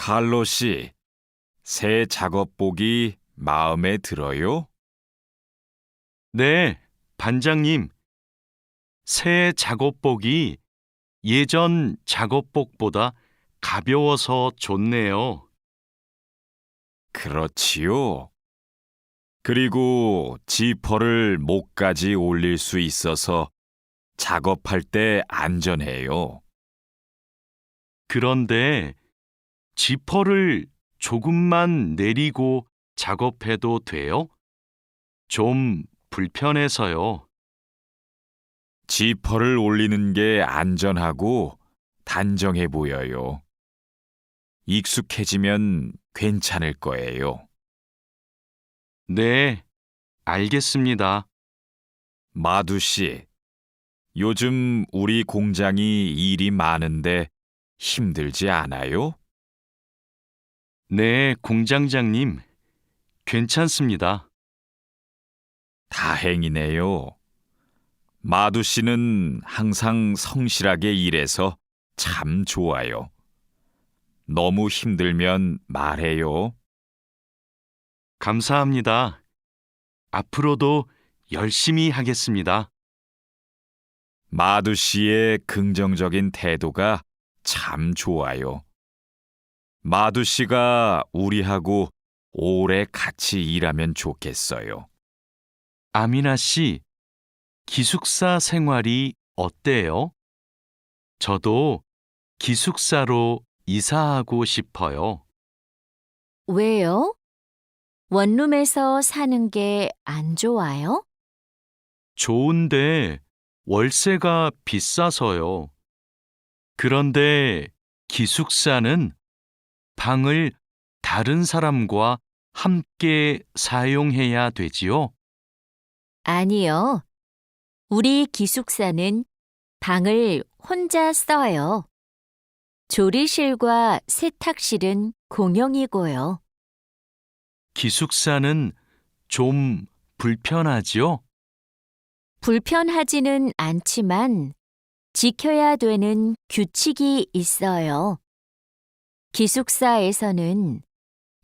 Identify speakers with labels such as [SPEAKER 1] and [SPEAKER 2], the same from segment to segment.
[SPEAKER 1] 칼로 씨, 새 작업복이 마음에 들어요?
[SPEAKER 2] 네, 반장님. 새 작업복이 예전 작업복보다 가벼워서 좋네요.
[SPEAKER 1] 그렇지요. 그리고 지퍼를 목까지 올릴 수 있어서 작업할 때 안전해요.
[SPEAKER 2] 그런데 지퍼를 조금만 내리고 작업해도 돼요? 좀 불편해서요.
[SPEAKER 1] 지퍼를 올리는 게 안전하고 단정해 보여요. 익숙해지면 괜찮을 거예요.
[SPEAKER 2] 네, 알겠습니다.
[SPEAKER 1] 마두 씨, 요즘 우리 공장이 일이 많은데 힘들지 않아요?
[SPEAKER 2] 네, 공장장님. 괜찮습니다.
[SPEAKER 1] 다행이네요. 마두 씨는 항상 성실하게 일해서 참 좋아요. 너무 힘들면 말해요.
[SPEAKER 2] 감사합니다. 앞으로도 열심히 하겠습니다.
[SPEAKER 1] 마두 씨의 긍정적인 태도가 참 좋아요. 마두 씨가 우리하고 오래 같이 일하면 좋겠어요.
[SPEAKER 2] 아미나 씨, 기숙사 생활이 어때요? 저도 기숙사로 이사하고 싶어요.
[SPEAKER 3] 왜요? 원룸에서 사는 게 안 좋아요?
[SPEAKER 2] 좋은데 월세가 비싸서요. 그런데 기숙사는 방을 다른 사람과 함께 사용해야 되지요?
[SPEAKER 3] 아니요. 우리 기숙사는 방을 혼자 써요. 조리실과 세탁실은 공용이고요.
[SPEAKER 2] 기숙사는 좀 불편하지요?
[SPEAKER 3] 불편하지는 않지만 지켜야 되는 규칙이 있어요. 기숙사에서는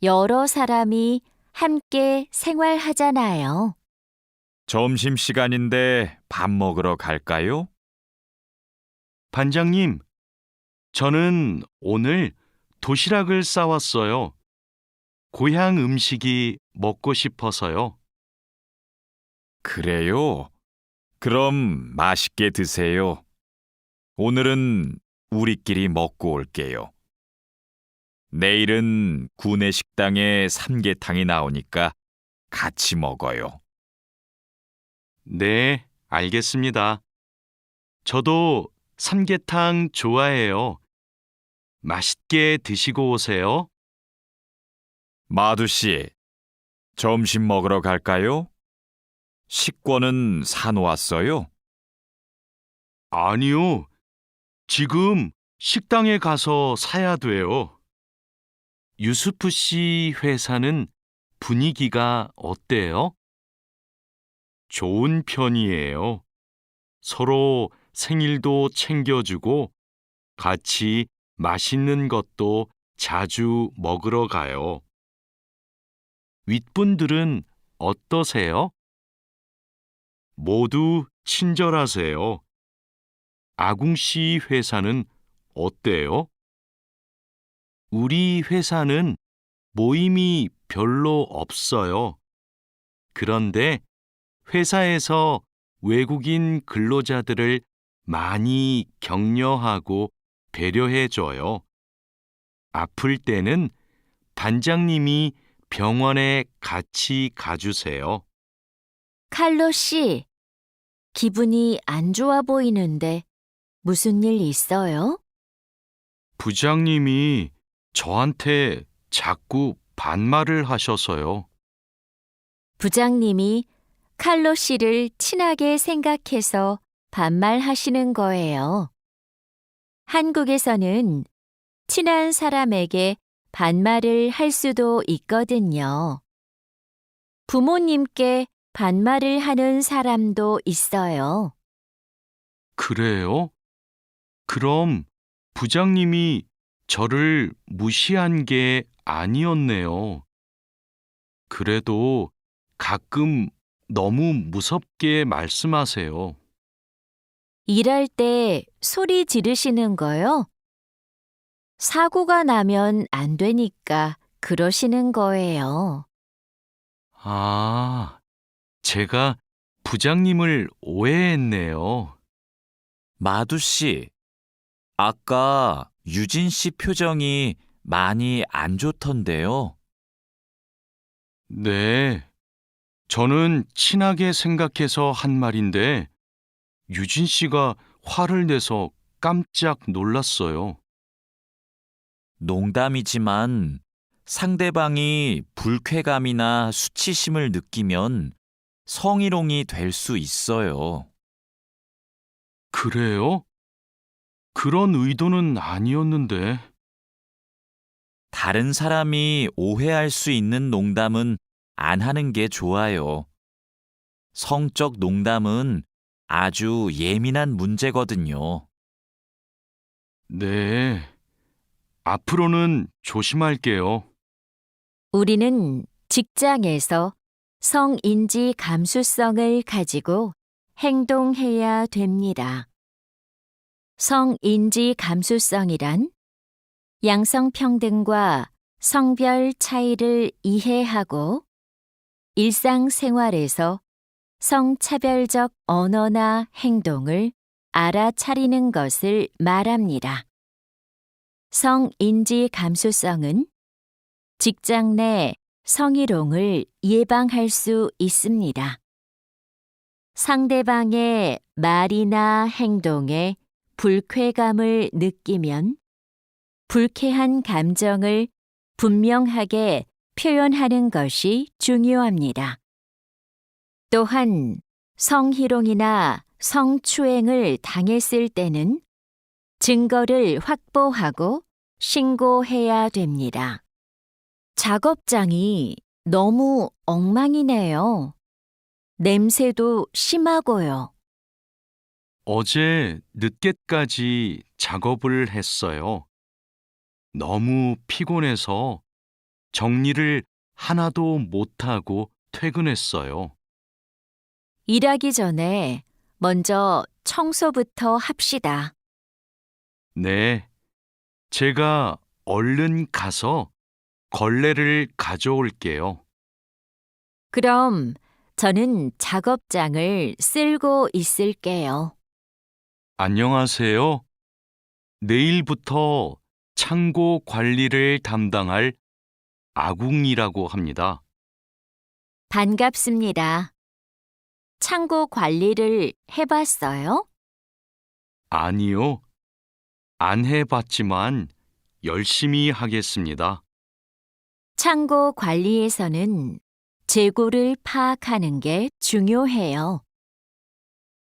[SPEAKER 3] 여러 사람이 함께 생활하잖아요.
[SPEAKER 1] 점심시간인데 밥 먹으러 갈까요?
[SPEAKER 2] 반장님, 저는 오늘 도시락을 싸왔어요. 고향 음식이 먹고 싶어서요.
[SPEAKER 1] 그래요? 그럼 맛있게 드세요. 오늘은 우리끼리 먹고 올게요. 내일은 구내 식당에 삼계탕이 나오니까 같이 먹어요.
[SPEAKER 2] 네, 알겠습니다. 저도 삼계탕 좋아해요. 맛있게 드시고 오세요.
[SPEAKER 1] 마두 씨, 점심 먹으러 갈까요? 식권은 사놓았어요?
[SPEAKER 2] 아니요, 지금 식당에 가서 사야 돼요. 유수프 씨 회사는 분위기가 어때요? 좋은 편이에요. 서로 생일도 챙겨주고 같이 맛있는 것도 자주 먹으러 가요. 윗분들은 어떠세요? 모두 친절하세요. 아궁 씨 회사는 어때요? 우리 회사는 모임이 별로 없어요. 그런데 회사에서 외국인 근로자들을 많이 격려하고 배려해줘요. 아플 때는 반장님이 병원에 같이 가주세요.
[SPEAKER 3] 칼로 씨, 기분이 안 좋아 보이는데 무슨 일 있어요?
[SPEAKER 2] 부장님이 저한테 자꾸 반말을 하셔서요.
[SPEAKER 3] 부장님이 칼로 씨를 친하게 생각해서 반말하시는 거예요. 한국에서는 친한 사람에게 반말을 할 수도 있거든요. 부모님께 반말을 하는 사람도 있어요.
[SPEAKER 2] 그래요? 그럼 부장님이 저를 무시한 게 아니었네요. 그래도 가끔 너무 무섭게 말씀하세요.
[SPEAKER 3] 일할 때 소리 지르시는 거요? 사고가 나면 안 되니까 그러시는 거예요.
[SPEAKER 2] 아, 제가 부장님을 오해했네요.
[SPEAKER 1] 마두 씨, 아까 유진 씨 표정이 많이 안 좋던데요.
[SPEAKER 2] 네, 저는 친하게 생각해서 한 말인데 유진 씨가 화를 내서 깜짝 놀랐어요.
[SPEAKER 1] 농담이지만 상대방이 불쾌감이나 수치심을 느끼면 성희롱이 될 수 있어요.
[SPEAKER 2] 그래요? 그런 의도는 아니었는데.
[SPEAKER 1] 다른 사람이 오해할 수 있는 농담은 안 하는 게 좋아요. 성적 농담은 아주 예민한 문제거든요.
[SPEAKER 2] 네, 앞으로는 조심할게요.
[SPEAKER 3] 우리는 직장에서 성인지 감수성을 가지고 행동해야 됩니다. 성인지 감수성이란 양성평등과 성별 차이를 이해하고 일상생활에서 성차별적 언어나 행동을 알아차리는 것을 말합니다. 성인지 감수성은 직장 내 성희롱을 예방할 수 있습니다. 상대방의 말이나 행동에 불쾌감을 느끼면 불쾌한 감정을 분명하게 표현하는 것이 중요합니다. 또한 성희롱이나 성추행을 당했을 때는 증거를 확보하고 신고해야 됩니다. 작업장이 너무 엉망이네요. 냄새도 심하고요.
[SPEAKER 2] 어제 늦게까지 작업을 했어요. 너무 피곤해서 정리를 하나도 못하고 퇴근했어요.
[SPEAKER 3] 일하기 전에 먼저 청소부터 합시다.
[SPEAKER 2] 네, 제가 얼른 가서 걸레를 가져올게요.
[SPEAKER 3] 그럼 저는 작업장을 쓸고 있을게요.
[SPEAKER 2] 안녕하세요. 내일부터 창고 관리를 담당할 아궁이라고 합니다.
[SPEAKER 3] 반갑습니다. 창고 관리를 해봤어요?
[SPEAKER 2] 아니요, 안 해봤지만 열심히 하겠습니다.
[SPEAKER 3] 창고 관리에서는 재고를 파악하는 게 중요해요.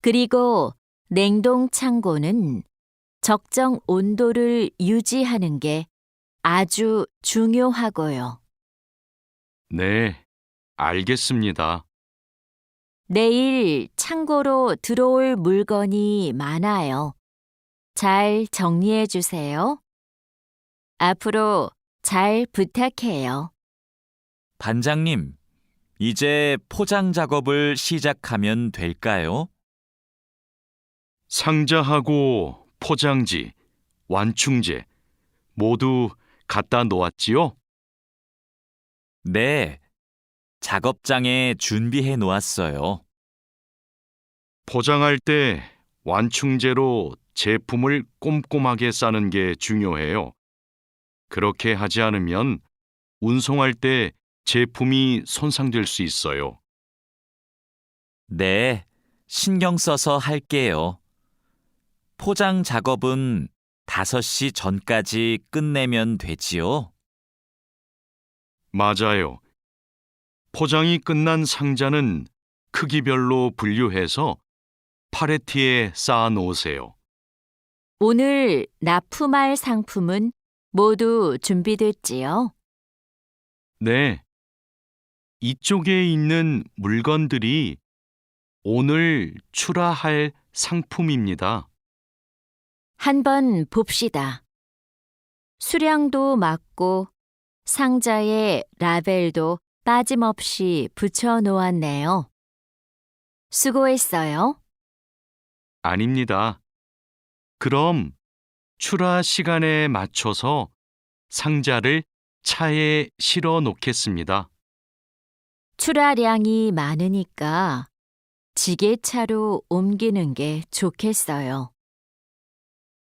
[SPEAKER 3] 그리고 냉동 창고는 적정 온도를 유지하는 게 아주 중요하고요.
[SPEAKER 2] 네, 알겠습니다.
[SPEAKER 3] 내일 창고로 들어올 물건이 많아요. 잘 정리해 주세요. 앞으로 잘 부탁해요.
[SPEAKER 1] 반장님, 이제 포장 작업을 시작하면 될까요?
[SPEAKER 2] 상자하고 포장지, 완충제 모두 갖다 놓았지요?
[SPEAKER 1] 네, 작업장에 준비해 놓았어요.
[SPEAKER 2] 포장할 때 완충제로 제품을 꼼꼼하게 싸는 게 중요해요. 그렇게 하지 않으면 운송할 때 제품이 손상될 수 있어요.
[SPEAKER 1] 네, 신경 써서 할게요. 포장 작업은 5시 전까지 끝내면 되지요?
[SPEAKER 2] 맞아요. 포장이 끝난 상자는 크기별로 분류해서 팔레트에 쌓아 놓으세요.
[SPEAKER 3] 오늘 납품할 상품은 모두 준비됐지요?
[SPEAKER 2] 네. 이쪽에 있는 물건들이 오늘 출하할 상품입니다.
[SPEAKER 3] 한번 봅시다. 수량도 맞고 상자에 라벨도 빠짐없이 붙여 놓았네요. 수고했어요.
[SPEAKER 2] 아닙니다. 그럼 출하 시간에 맞춰서 상자를 차에 실어 놓겠습니다.
[SPEAKER 3] 출하량이 많으니까 지게차로 옮기는 게 좋겠어요.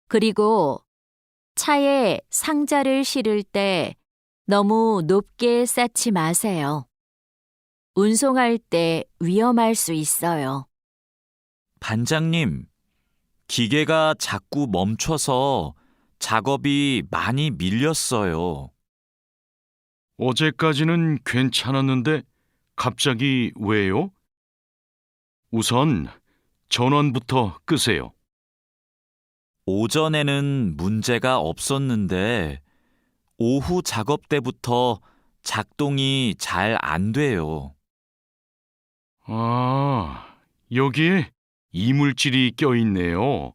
[SPEAKER 3] 그리고 차에 상자를 실을 때 너무 높게 쌓지 마세요. 운송할 때 위험할 수 있어요.
[SPEAKER 1] 반장님, 기계가 자꾸 멈춰서 작업이 많이 밀렸어요.
[SPEAKER 2] 어제까지는 괜찮았는데 갑자기 왜요? 우선 전원부터 끄세요.
[SPEAKER 1] 오전에는 문제가 없었는데 오후 작업 때부터 작동이 잘 안 돼요.
[SPEAKER 2] 아, 여기에 이물질이 껴있네요.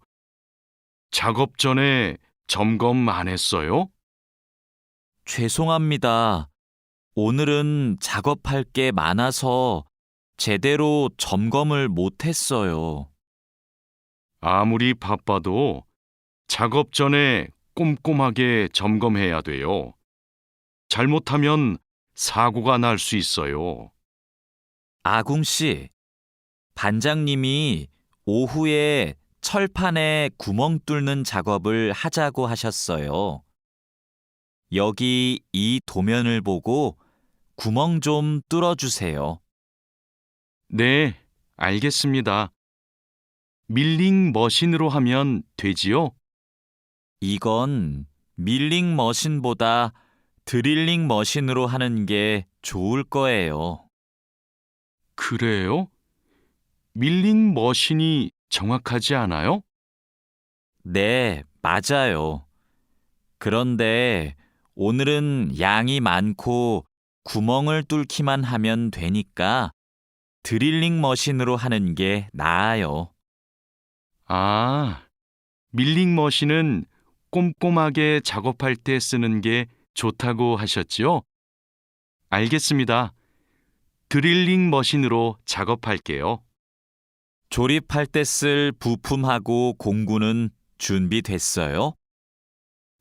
[SPEAKER 2] 작업 전에 점검 안 했어요?
[SPEAKER 1] 죄송합니다. 오늘은 작업할 게 많아서 제대로 점검을 못 했어요.
[SPEAKER 2] 아무리 바빠도 작업 전에 꼼꼼하게 점검해야 돼요. 잘못하면 사고가 날 수 있어요.
[SPEAKER 1] 아궁 씨, 반장님이 오후에 철판에 구멍 뚫는 작업을 하자고 하셨어요. 여기 이 도면을 보고 구멍 좀 뚫어주세요.
[SPEAKER 2] 네, 알겠습니다. 밀링 머신으로 하면 되지요?
[SPEAKER 1] 이건 밀링 머신보다 드릴링 머신으로 하는 게 좋을 거예요.
[SPEAKER 2] 그래요? 밀링 머신이 정확하지 않아요?
[SPEAKER 1] 네, 맞아요. 그런데 오늘은 양이 많고 구멍을 뚫기만 하면 되니까 드릴링 머신으로 하는 게 나아요.
[SPEAKER 2] 아, 밀링 머신은 꼼꼼하게 작업할 때 쓰는 게 좋다고 하셨지요? 알겠습니다. 드릴링 머신으로 작업할게요.
[SPEAKER 1] 조립할 때 쓸 부품하고 공구는 준비됐어요?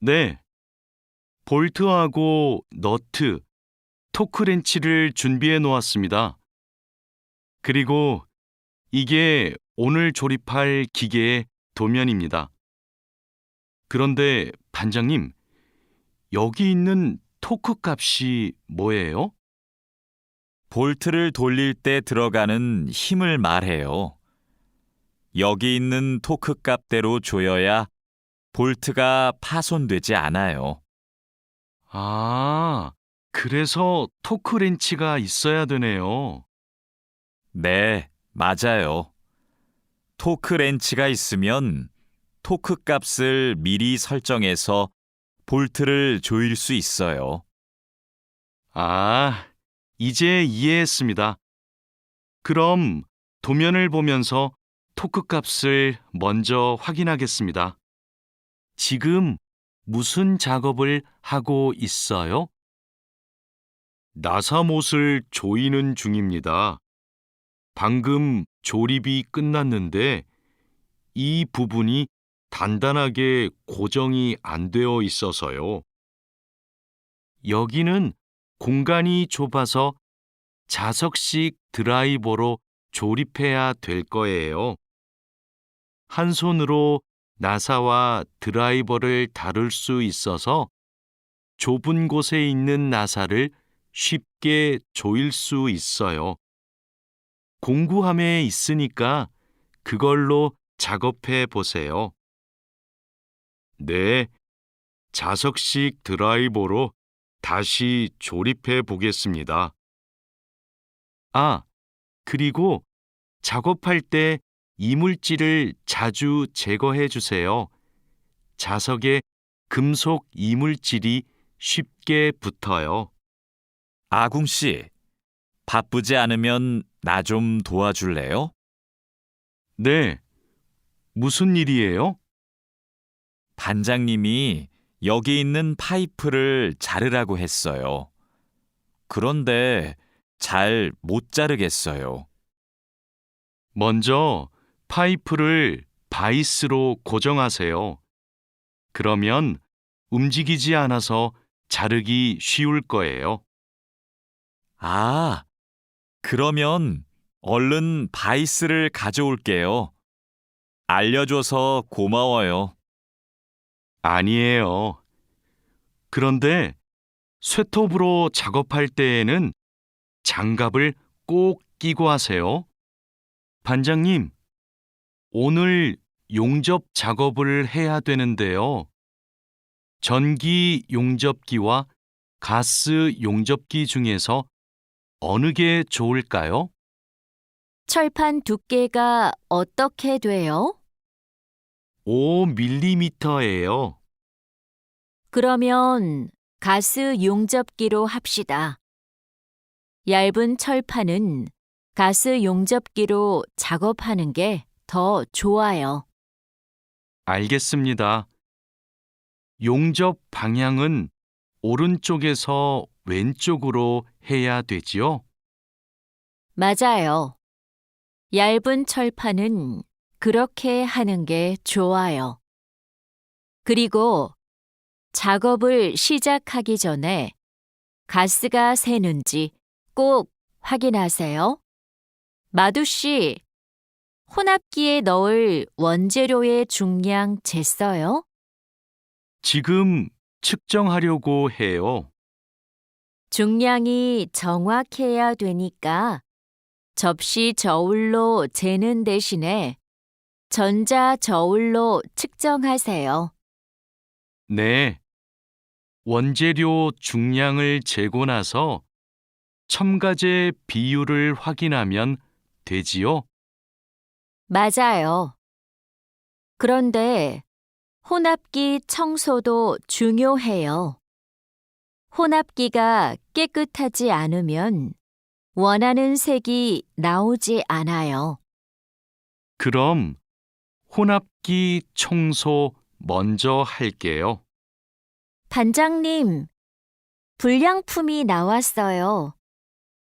[SPEAKER 2] 네. 볼트하고 너트, 토크렌치를 준비해 놓았습니다. 그리고 이게 오늘 조립할 기계의 도면입니다. 그런데 반장님, 여기 있는 토크 값이 뭐예요?
[SPEAKER 1] 볼트를 돌릴 때 들어가는 힘을 말해요. 여기 있는 토크 값대로 조여야 볼트가 파손되지 않아요.
[SPEAKER 2] 아, 그래서 토크 렌치가 있어야 되네요.
[SPEAKER 1] 네, 맞아요. 토크 렌치가 있으면 토크 값을 미리 설정해서 볼트를 조일 수 있어요.
[SPEAKER 2] 아, 이제 이해했습니다. 그럼 도면을 보면서 토크 값을 먼저 확인하겠습니다. 지금 무슨 작업을 하고 있어요? 나사못을 조이는 중입니다. 방금 조립이 끝났는데 이 부분이 단단하게 고정이 안 되어 있어서요. 여기는 공간이 좁아서 자석식 드라이버로 조립해야 될 거예요. 한 손으로 나사와 드라이버를 다룰 수 있어서 좁은 곳에 있는 나사를 쉽게 조일 수 있어요. 공구함에 있으니까 그걸로 작업해 보세요. 네, 자석식 드라이버로 다시 조립해 보겠습니다. 아, 그리고 작업할 때 이물질을 자주 제거해 주세요. 자석에 금속 이물질이 쉽게 붙어요.
[SPEAKER 1] 아궁 씨, 바쁘지 않으면 나 좀 도와줄래요?
[SPEAKER 2] 네, 무슨 일이에요?
[SPEAKER 1] 반장님이 여기 있는 파이프를 자르라고 했어요. 그런데 잘 못 자르겠어요.
[SPEAKER 2] 먼저 파이프를 바이스로 고정하세요. 그러면 움직이지 않아서 자르기 쉬울 거예요.
[SPEAKER 1] 아, 그러면 얼른 바이스를 가져올게요. 알려줘서 고마워요.
[SPEAKER 2] 아니에요. 그런데 쇠톱으로 작업할 때에는 장갑을 꼭 끼고 하세요. 반장님, 오늘 용접 작업을 해야 되는데요. 전기 용접기와 가스 용접기 중에서 어느 게 좋을까요?
[SPEAKER 3] 철판 두께가 어떻게 돼요?
[SPEAKER 2] 5mm예요.
[SPEAKER 3] 그러면 가스 용접기로 합시다. 얇은 철판은 가스 용접기로 작업하는 게 더 좋아요.
[SPEAKER 2] 알겠습니다. 용접 방향은 오른쪽에서 왼쪽으로 해야 되지요?
[SPEAKER 3] 맞아요. 얇은 철판은 그렇게 하는 게 좋아요. 그리고 작업을 시작하기 전에 가스가 새는지 꼭 확인하세요. 마두 씨, 혼합기에 넣을 원재료의 중량 쟀어요?
[SPEAKER 2] 지금 측정하려고 해요.
[SPEAKER 3] 중량이 정확해야 되니까 접시 저울로 재는 대신에 전자 저울로 측정하세요.
[SPEAKER 2] 네. 원재료 중량을 재고 나서 첨가제 비율을 확인하면 되지요?
[SPEAKER 3] 맞아요. 그런데 혼합기 청소도 중요해요. 혼합기가 깨끗하지 않으면 원하는 색이 나오지 않아요.
[SPEAKER 2] 그럼 혼합기 청소 먼저 할게요.
[SPEAKER 3] 반장님, 불량품이 나왔어요.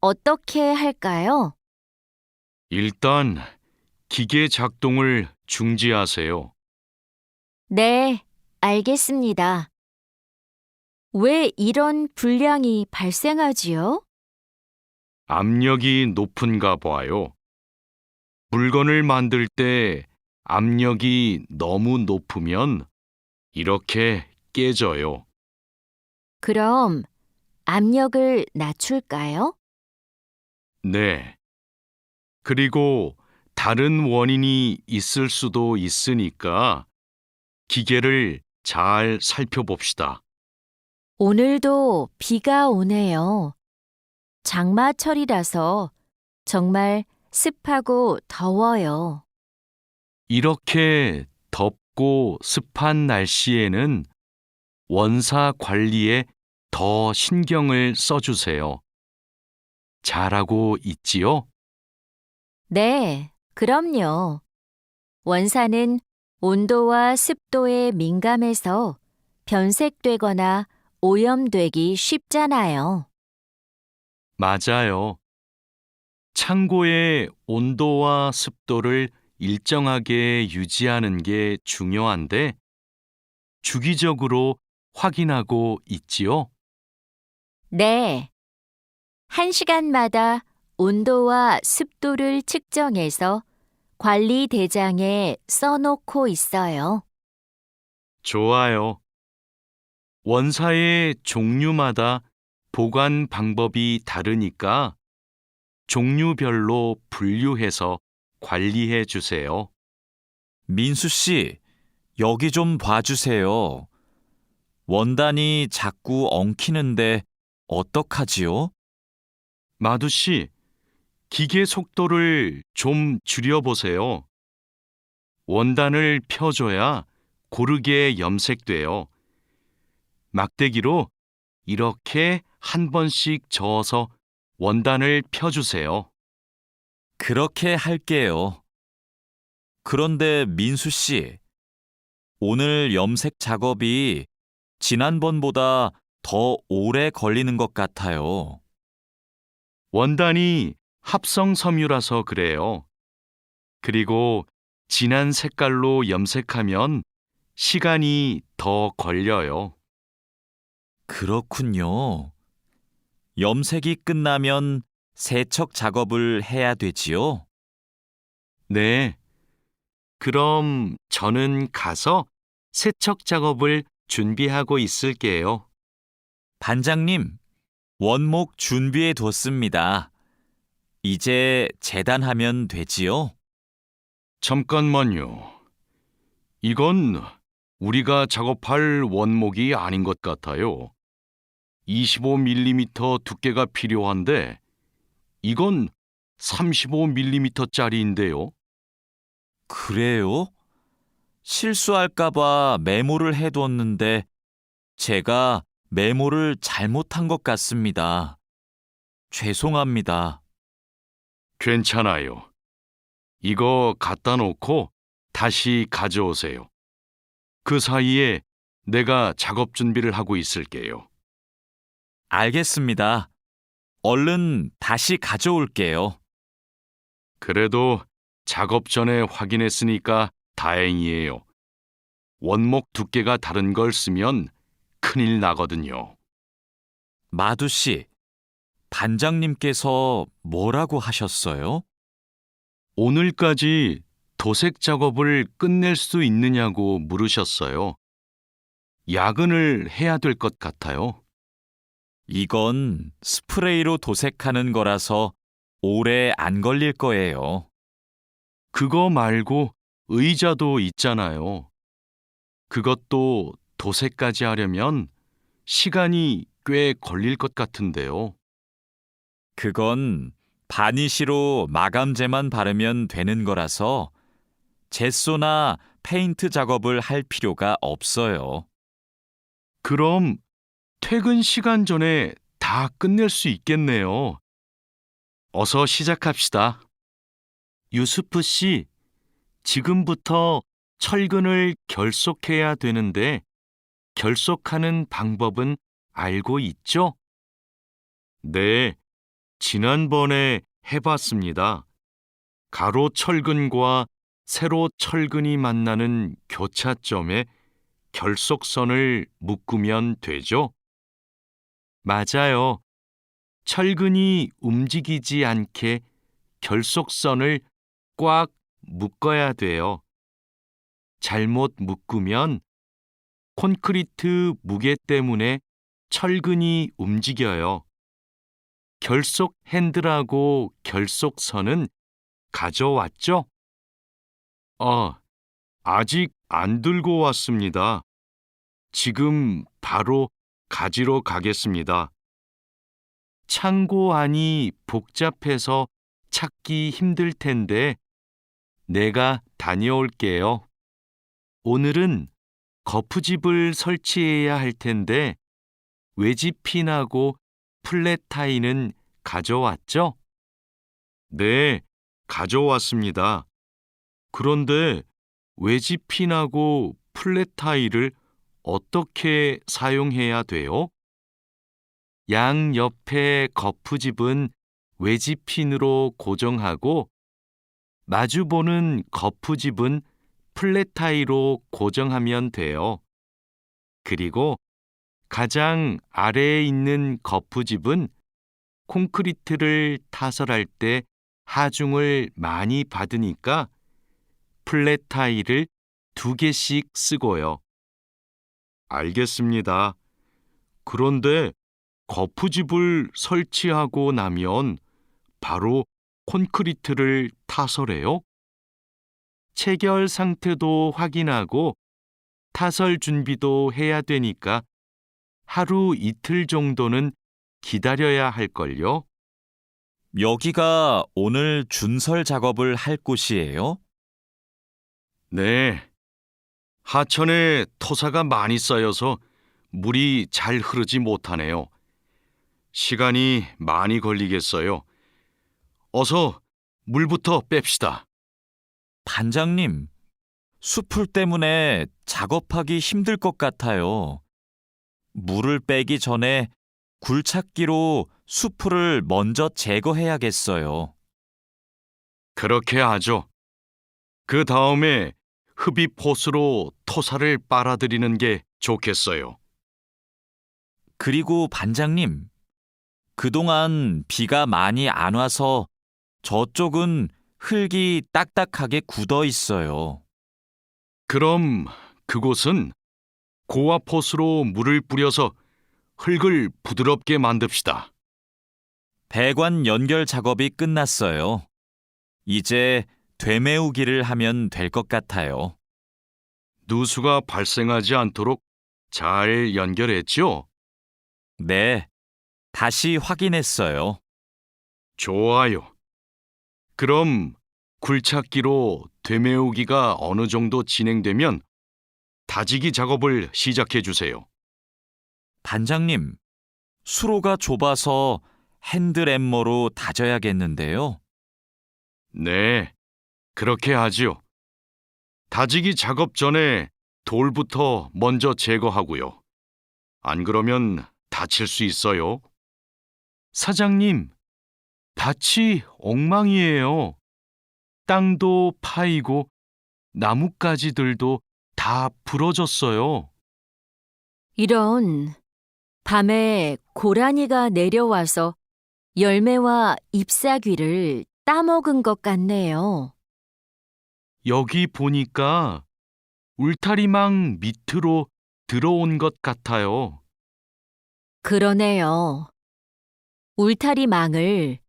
[SPEAKER 3] 어떻게 할까요?
[SPEAKER 2] 일단 기계 작동을 중지하세요.
[SPEAKER 3] 네, 알겠습니다. 왜 이런 불량이 발생하지요?
[SPEAKER 2] 압력이 높은가 봐요. 물건을 만들 때 압력이 너무 높으면 이렇게 깨져요.
[SPEAKER 3] 그럼 압력을 낮출까요?
[SPEAKER 2] 네. 그리고 다른 원인이 있을 수도 있으니까 기계를 잘 살펴봅시다.
[SPEAKER 3] 오늘도 비가 오네요. 장마철이라서 정말 습하고 더워요.
[SPEAKER 2] 이렇게 덥고 습한 날씨에는 원사 관리에 더 신경을 써주세요. 잘하고 있지요?
[SPEAKER 3] 네, 그럼요. 원사는 온도와 습도에 민감해서 변색되거나 오염되기 쉽잖아요.
[SPEAKER 2] 맞아요. 창고의 온도와 습도를 일정하게 유지하는 게 중요한데 주기적으로 확인하고 있지요?
[SPEAKER 3] 네. 1시간마다 온도와 습도를 측정해서 관리 대장에 써놓고 있어요.
[SPEAKER 2] 좋아요. 원사의 종류마다 보관 방법이 다르니까 종류별로 분류해서 관리해 주세요.
[SPEAKER 1] 민수 씨, 여기 좀 봐주세요. 원단이 자꾸 엉키는데 어떡하지요?
[SPEAKER 2] 마두 씨, 기계 속도를 좀 줄여보세요. 원단을 펴줘야 고르게 염색돼요. 막대기로 이렇게 한 번씩 저어서 원단을 펴주세요.
[SPEAKER 1] 그렇게 할게요. 그런데 민수 씨, 오늘 염색 작업이 지난번보다 더 오래 걸리는 것 같아요.
[SPEAKER 2] 원단이 합성 섬유라서 그래요. 그리고 진한 색깔로 염색하면 시간이 더 걸려요.
[SPEAKER 1] 그렇군요. 염색이 끝나면 세척 작업을 해야 되지요?
[SPEAKER 2] 네. 그럼 저는 가서 세척 작업을 준비하고 있을게요.
[SPEAKER 1] 반장님, 원목 준비해 뒀습니다. 이제 재단하면 되지요?
[SPEAKER 2] 잠깐만요. 이건 우리가 작업할 원목이 아닌 것 같아요. 25mm 두께가 필요한데 이건 35mm짜리인데요.
[SPEAKER 1] 그래요? 실수할까봐 메모를 해뒀는데 제가 메모를 잘못한 것 같습니다. 죄송합니다.
[SPEAKER 2] 괜찮아요. 이거 갖다 놓고 다시 가져오세요. 그 사이에 내가 작업 준비를 하고 있을게요.
[SPEAKER 1] 알겠습니다. 얼른 다시 가져올게요.
[SPEAKER 2] 그래도 작업 전에 확인했으니까 다행이에요. 원목 두께가 다른 걸 쓰면 큰일 나거든요.
[SPEAKER 1] 마두 씨, 반장님께서 뭐라고 하셨어요?
[SPEAKER 2] 오늘까지 도색 작업을 끝낼 수 있느냐고 물으셨어요. 야근을 해야 될 것 같아요.
[SPEAKER 1] 이건 스프레이로 도색하는 거라서 오래 안 걸릴 거예요.
[SPEAKER 2] 그거 말고 의자도 있잖아요. 그것도 도색까지 하려면 시간이 꽤 걸릴 것 같은데요.
[SPEAKER 1] 그건 바니쉬로 마감제만 바르면 되는 거라서 젯소나 페인트 작업을 할 필요가 없어요.
[SPEAKER 2] 그럼 퇴근 시간 전에 다 끝낼 수 있겠네요. 어서 시작합시다. 유수프 씨, 지금부터 철근을 결속해야 되는데 결속하는 방법은 알고 있죠? 네, 지난번에 해봤습니다. 가로 철근과 세로 철근이 만나는 교차점에 결속선을 묶으면 되죠? 맞아요. 철근이 움직이지 않게 결속선을 꽉 묶어야 돼요. 잘못 묶으면 콘크리트 무게 때문에 철근이 움직여요. 결속 핸들하고 결속선은 가져왔죠? 아직 안 들고 왔습니다. 지금 바로 가지러 가겠습니다. 창고 안이 복잡해서 찾기 힘들 텐데 내가 다녀올게요. 오늘은 거푸집을 설치해야 할 텐데 외집핀하고 플랫 타이는 가져왔죠? 네, 가져왔습니다. 그런데 외집핀하고 플랫 타이를 어떻게 사용해야 돼요? 양 옆의 거푸집은 외집핀으로 고정하고 마주보는 거푸집은 플랫 타이로 고정하면 돼요. 그리고 가장 아래에 있는 거푸집은 콘크리트를 타설할 때 하중을 많이 받으니까 플랫 타이를 2개씩 쓰고요. 알겠습니다. 그런데 거푸집을 설치하고 나면 바로 콘크리트를 타설해요? 체결 상태도 확인하고 타설 준비도 해야 되니까 하루 이틀 정도는 기다려야 할걸요?
[SPEAKER 1] 여기가 오늘 준설 작업을 할 곳이에요?
[SPEAKER 2] 네. 하천에 토사가 많이 쌓여서 물이 잘 흐르지 못하네요. 시간이 많이 걸리겠어요. 어서 물부터 뺍시다.
[SPEAKER 1] 반장님, 수풀 때문에 작업하기 힘들 것 같아요. 물을 빼기 전에 굴착기로 수풀을 먼저 제거해야겠어요.
[SPEAKER 2] 그렇게 하죠. 그 다음에 흡입 호스로 토사를 빨아들이는 게 좋겠어요.
[SPEAKER 1] 그리고 반장님, 그동안 비가 많이 안 와서 저쪽은 흙이 딱딱하게 굳어 있어요.
[SPEAKER 2] 그럼 그곳은 고압 호스로 물을 뿌려서 흙을 부드럽게 만듭시다.
[SPEAKER 1] 배관 연결 작업이 끝났어요. 이제 되메우기를 하면 될 것 같아요.
[SPEAKER 2] 누수가 발생하지 않도록 잘 연결했죠?
[SPEAKER 1] 네, 다시 확인했어요.
[SPEAKER 2] 좋아요. 그럼 굴착기로 되메우기가 어느 정도 진행되면 다지기 작업을 시작해 주세요.
[SPEAKER 1] 반장님, 수로가 좁아서 핸드램머로 다져야겠는데요.
[SPEAKER 2] 네, 그렇게 하지요. 다지기 작업 전에 돌부터 먼저 제거하고요. 안 그러면 다칠 수 있어요. 사장님, 밭이 엉망이에요. 땅도 파이고 나뭇가지들도 다 부러졌어요.
[SPEAKER 3] 이런, 밤에 고라니가 내려와서 열매와 잎사귀를 따먹은 것 같네요.
[SPEAKER 2] 여기 보니까 울타리망 밑으로 들어온 것 같아요.
[SPEAKER 3] 그러네요. 울타리망을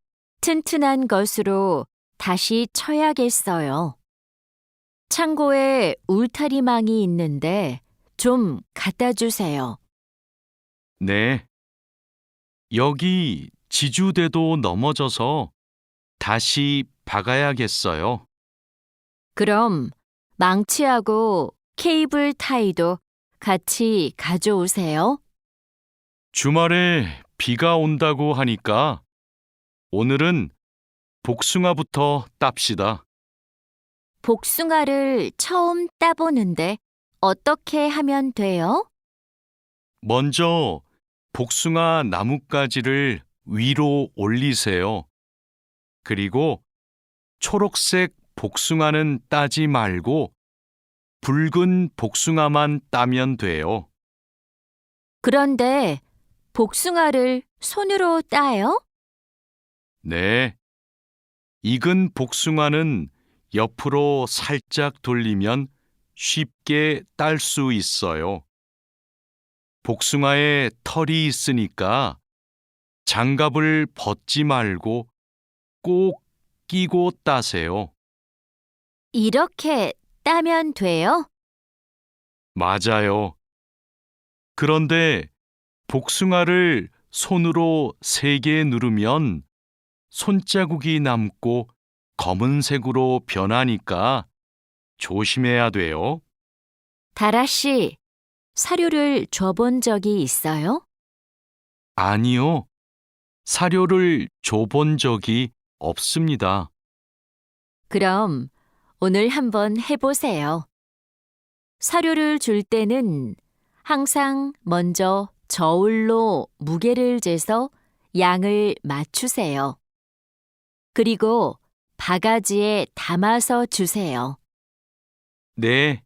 [SPEAKER 3] 튼튼한 것으로 다시 쳐야겠어요. 창고에 울타리망이 있는데 좀 갖다 주세요.
[SPEAKER 2] 네. 여기 지주대도 넘어져서 다시 박아야겠어요.
[SPEAKER 3] 그럼 망치하고 케이블 타이도 같이 가져오세요.
[SPEAKER 2] 주말에 비가 온다고 하니까 오늘은 복숭아부터 땁시다.
[SPEAKER 3] 복숭아를 처음 따보는데 어떻게 하면 돼요?
[SPEAKER 2] 먼저 복숭아 나뭇가지를 위로 올리세요. 그리고 초록색 복숭아는 따지 말고 붉은 복숭아만 따면 돼요.
[SPEAKER 3] 그런데 복숭아를 손으로 따요?
[SPEAKER 2] 네. 익은 복숭아는 옆으로 살짝 돌리면 쉽게 딸 수 있어요. 복숭아에 털이 있으니까 장갑을 벗지 말고 꼭 끼고 따세요.
[SPEAKER 3] 이렇게 따면 돼요?
[SPEAKER 2] 맞아요. 그런데 복숭아를 손으로 세게 누르면 손자국이 남고 검은색으로 변하니까 조심해야 돼요.
[SPEAKER 3] 다라 씨, 사료를 줘본 적이 있어요?
[SPEAKER 2] 아니요. 사료를 줘본 적이 없습니다.
[SPEAKER 3] 그럼 오늘 한번 해보세요. 사료를 줄 때는 항상 먼저 저울로 무게를 재서 양을 맞추세요. 그리고 바가지에 담아서 주세요.
[SPEAKER 2] 네,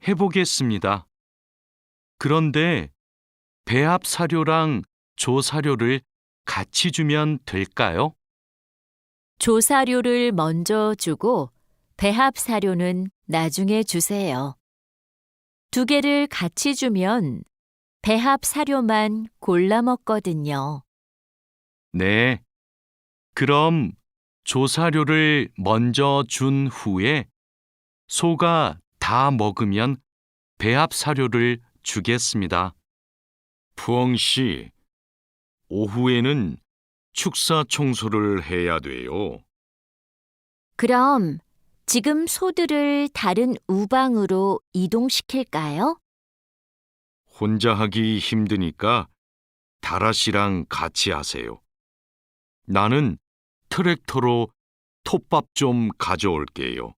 [SPEAKER 2] 해보겠습니다. 그런데 배합 사료랑 조사료를 같이 주면 될까요?
[SPEAKER 3] 조사료를 먼저 주고 배합 사료는 나중에 주세요. 두 개를 같이 주면 배합 사료만 골라 먹거든요.
[SPEAKER 2] 네. 그럼 조사료를 먼저 준 후에 소가 다 먹으면 배합 사료를 주겠습니다. 푸엉 씨, 오후에는 축사 청소를 해야 돼요.
[SPEAKER 3] 그럼 지금 소들을 다른 우방으로 이동시킬까요?
[SPEAKER 2] 혼자 하기 힘드니까 다라 씨랑 같이 하세요. 나는 트랙터로 톱밥 좀 가져올게요.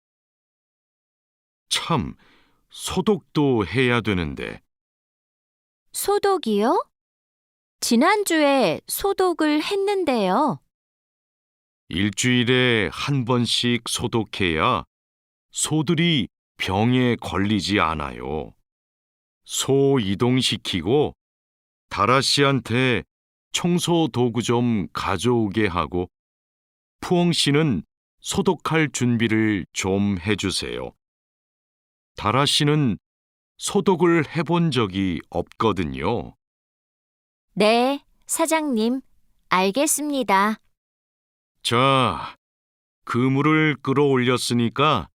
[SPEAKER 2] 참, 소독도 해야 되는데
[SPEAKER 3] 소독이요? 지난주에 소독을 했는데요.
[SPEAKER 2] 일주일에 한 번씩 소독해야 소들이 병에 걸리지 않아요. 소 이동시키고 다라 씨한테 청소 도구 좀 가져오게 하고 푸엉 씨는 소독할 준비를 좀 해주세요. 다라 씨는 소독을 해본 적이 없거든요.
[SPEAKER 3] 네, 사장님. 알겠습니다.
[SPEAKER 2] 자, 그물을 끌어올렸으니까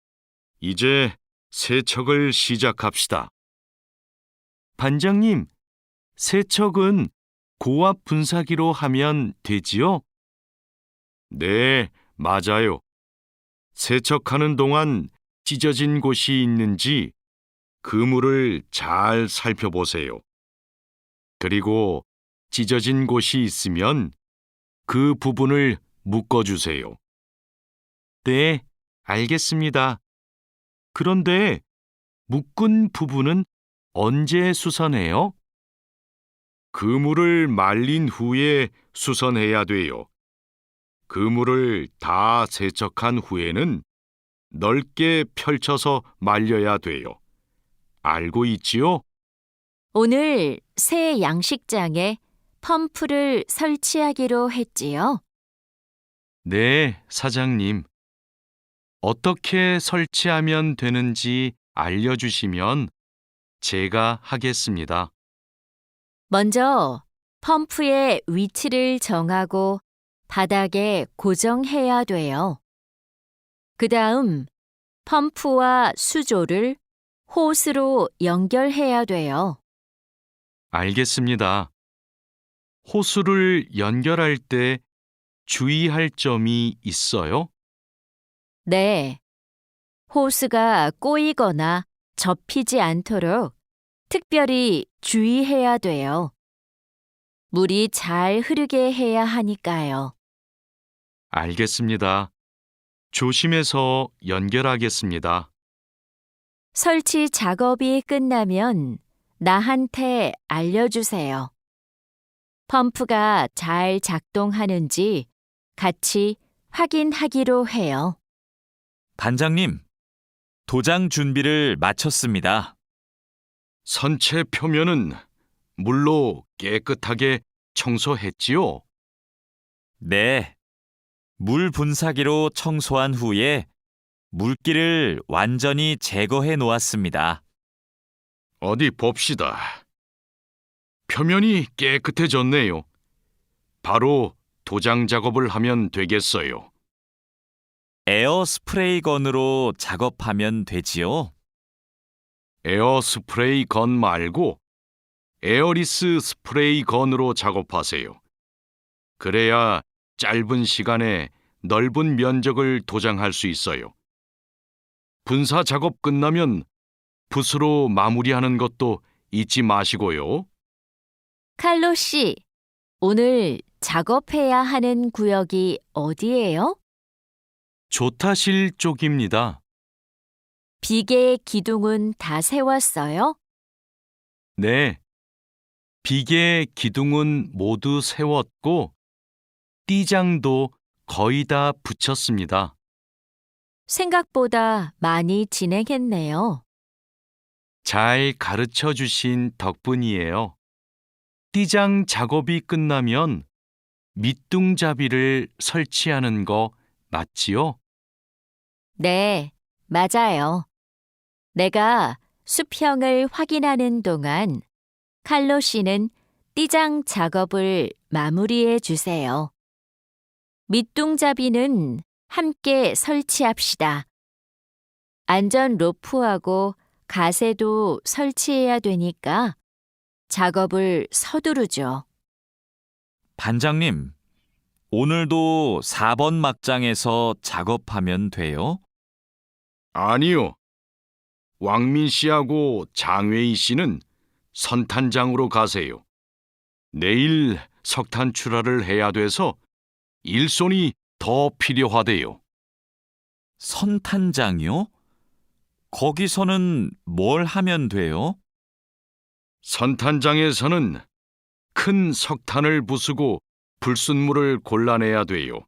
[SPEAKER 2] 이제 세척을 시작합시다. 반장님, 세척은 고압 분사기로 하면 되지요? 네, 맞아요. 세척하는 동안 찢어진 곳이 있는지 그물을 잘 살펴보세요. 그리고 찢어진 곳이 있으면 그 부분을 묶어주세요. 네, 알겠습니다. 그런데 묶은 부분은 언제 수선해요? 그물을 말린 후에 수선해야 돼요. 그물을 다 세척한 후에는 넓게 펼쳐서 말려야 돼요. 알고 있지요?
[SPEAKER 3] 오늘 새 양식장에 펌프를 설치하기로 했지요.
[SPEAKER 2] 네, 사장님. 어떻게 설치하면 되는지 알려주시면 제가 하겠습니다.
[SPEAKER 3] 먼저 펌프의 위치를 정하고 바닥에 고정해야 돼요. 그 다음 펌프와 수조를 호스로 연결해야 돼요.
[SPEAKER 2] 알겠습니다. 호수를 연결할 때 주의할 점이 있어요?
[SPEAKER 3] 네. 호스가 꼬이거나 접히지 않도록 특별히 주의해야 돼요. 물이 잘 흐르게 해야 하니까요.
[SPEAKER 2] 알겠습니다. 조심해서 연결하겠습니다.
[SPEAKER 3] 설치 작업이 끝나면 나한테 알려주세요. 펌프가 잘 작동하는지 같이 확인하기로 해요.
[SPEAKER 1] 반장님, 도장 준비를 마쳤습니다.
[SPEAKER 2] 선체 표면은 물로 깨끗하게 청소했지요?
[SPEAKER 1] 네. 물 분사기로 청소한 후에 물기를 완전히 제거해 놓았습니다.
[SPEAKER 2] 어디 봅시다. 표면이 깨끗해졌네요. 바로 도장 작업을 하면 되겠어요.
[SPEAKER 1] 에어 스프레이 건으로 작업하면 되지요?
[SPEAKER 2] 에어 스프레이 건 말고 에어리스 스프레이 건으로 작업하세요. 그래야 짧은 시간에 넓은 면적을 도장할 수 있어요. 분사 작업 끝나면 붓으로 마무리하는 것도 잊지 마시고요.
[SPEAKER 3] 칼로 씨, 오늘 작업해야 하는 구역이 어디예요?
[SPEAKER 2] 조타실 쪽입니다.
[SPEAKER 3] 비계 기둥은 다 세웠어요?
[SPEAKER 2] 네. 비계 기둥은 모두 세웠고 띠장도 거의 다 붙였습니다.
[SPEAKER 3] 생각보다 많이 진행했네요.
[SPEAKER 2] 잘 가르쳐 주신 덕분이에요. 띠장 작업이 끝나면 밑둥잡이를 설치하는 거 맞지요?
[SPEAKER 3] 네, 맞아요. 내가 수평을 확인하는 동안 칼로 씨는 띠장 작업을 마무리해 주세요. 밑둥잡이는 함께 설치합시다. 안전 로프하고 가세도 설치해야 되니까 작업을 서두르죠.
[SPEAKER 1] 반장님, 오늘도 4번 막장에서 작업하면 돼요?
[SPEAKER 2] 아니요. 왕민 씨하고 장웨이 씨는 선탄장으로 가세요. 내일 석탄 출하를 해야 돼서 일손이 더 필요하대요.
[SPEAKER 1] 선탄장이요? 거기서는 뭘 하면 돼요?
[SPEAKER 2] 선탄장에서는 큰 석탄을 부수고 불순물을 골라내야 돼요.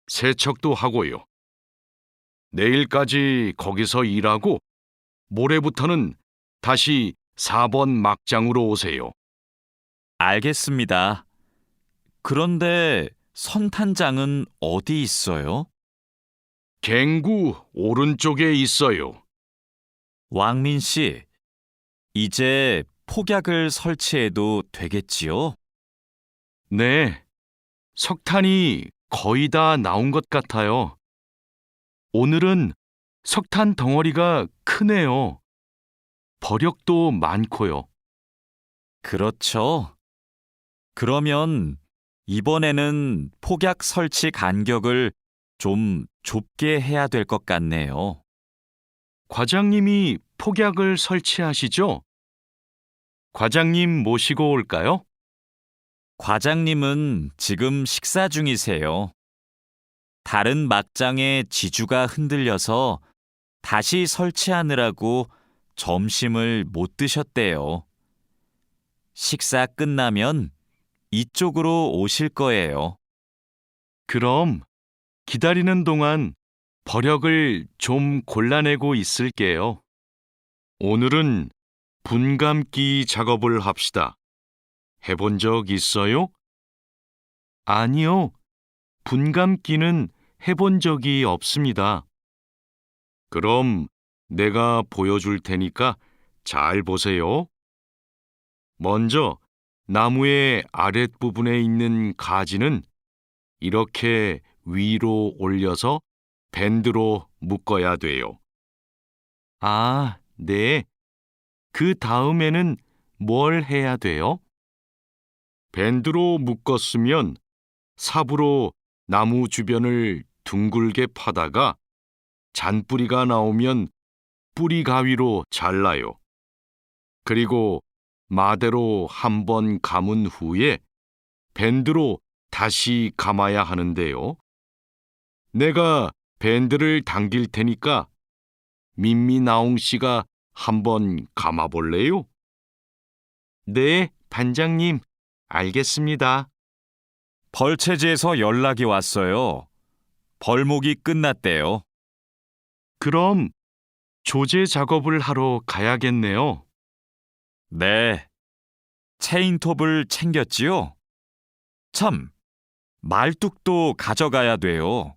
[SPEAKER 2] 세척도 하고요. 내일까지 거기서 일하고 모레부터는 다시 4번 막장으로 오세요.
[SPEAKER 1] 알겠습니다. 그런데 선탄장은 어디 있어요?
[SPEAKER 2] 갱구 오른쪽에 있어요.
[SPEAKER 1] 왕민 씨, 이제 폭약을 설치해도 되겠지요?
[SPEAKER 2] 네, 석탄이 거의 다 나온 것 같아요. 오늘은 석탄 덩어리가 크네요. 버력도 많고요.
[SPEAKER 1] 그렇죠. 그러면 이번에는 폭약 설치 간격을 좀 좁게 해야 될 것 같네요.
[SPEAKER 2] 과장님이 폭약을 설치하시죠? 과장님 모시고 올까요?
[SPEAKER 1] 과장님은 지금 식사 중이세요. 다른 막장의 지주가 흔들려서 다시 설치하느라고 점심을 못 드셨대요. 식사 끝나면 이쪽으로 오실 거예요.
[SPEAKER 2] 그럼 기다리는 동안 버력을 좀 골라내고 있을게요. 오늘은 분감기 작업을 합시다. 해본 적 있어요? 아니요. 분감기는 해본 적이 없습니다. 그럼 내가 보여줄 테니까 잘 보세요. 먼저 나무의 아랫부분에 있는 가지는 이렇게 위로 올려서 밴드로 묶어야 돼요. 아, 네. 그 다음에는 뭘 해야 돼요? 밴드로 묶었으면 삽으로 나무 주변을 둥글게 파다가 잔뿌리가 나오면 뿌리 가위로 잘라요. 그리고 마대로 한 번 감은 후에 밴드로 다시 감아야 하는데요. 내가 밴드를 당길 테니까 민미나옹 씨가 한번 감아볼래요? 네, 반장님, 알겠습니다.
[SPEAKER 1] 벌채지에서 연락이 왔어요. 벌목이 끝났대요.
[SPEAKER 2] 그럼 조제 작업을 하러 가야겠네요.
[SPEAKER 1] 네. 체인톱을 챙겼지요? 참, 말뚝도 가져가야 돼요.